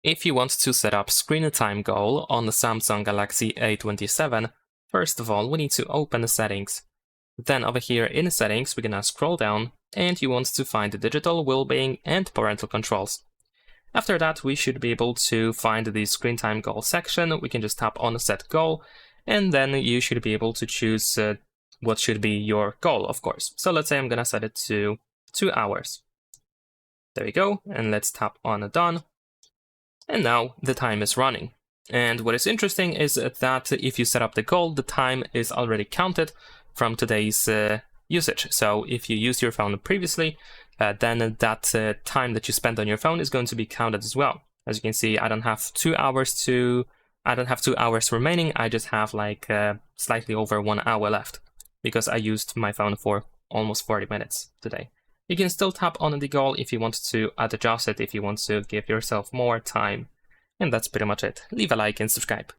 If you want to set up screen time goal on the Samsung Galaxy A27, first of all, we need to open the settings. Then over here in settings, we're gonna scroll down and you want to find the digital well-being and parental controls. After that, we should be able to find the screen time goal section. We can just tap on set goal and then you should be able to choose what should be your goal, of course. So let's say I'm gonna set it to 2 hours. There we go, and let's tap on done. And now the time is running. And what is interesting is that if you set up the goal, the time is already counted from today's usage. So if you used your phone previously, then that time that you spent on your phone is going to be counted as well. As you can see, I don't have 2 hours remaining. I just have like slightly over 1 hour left because I used my phone for almost 40 minutes today. You can still tap on the goal if you want to adjust it, if you want to give yourself more time. And that's pretty much it. Leave a like and subscribe.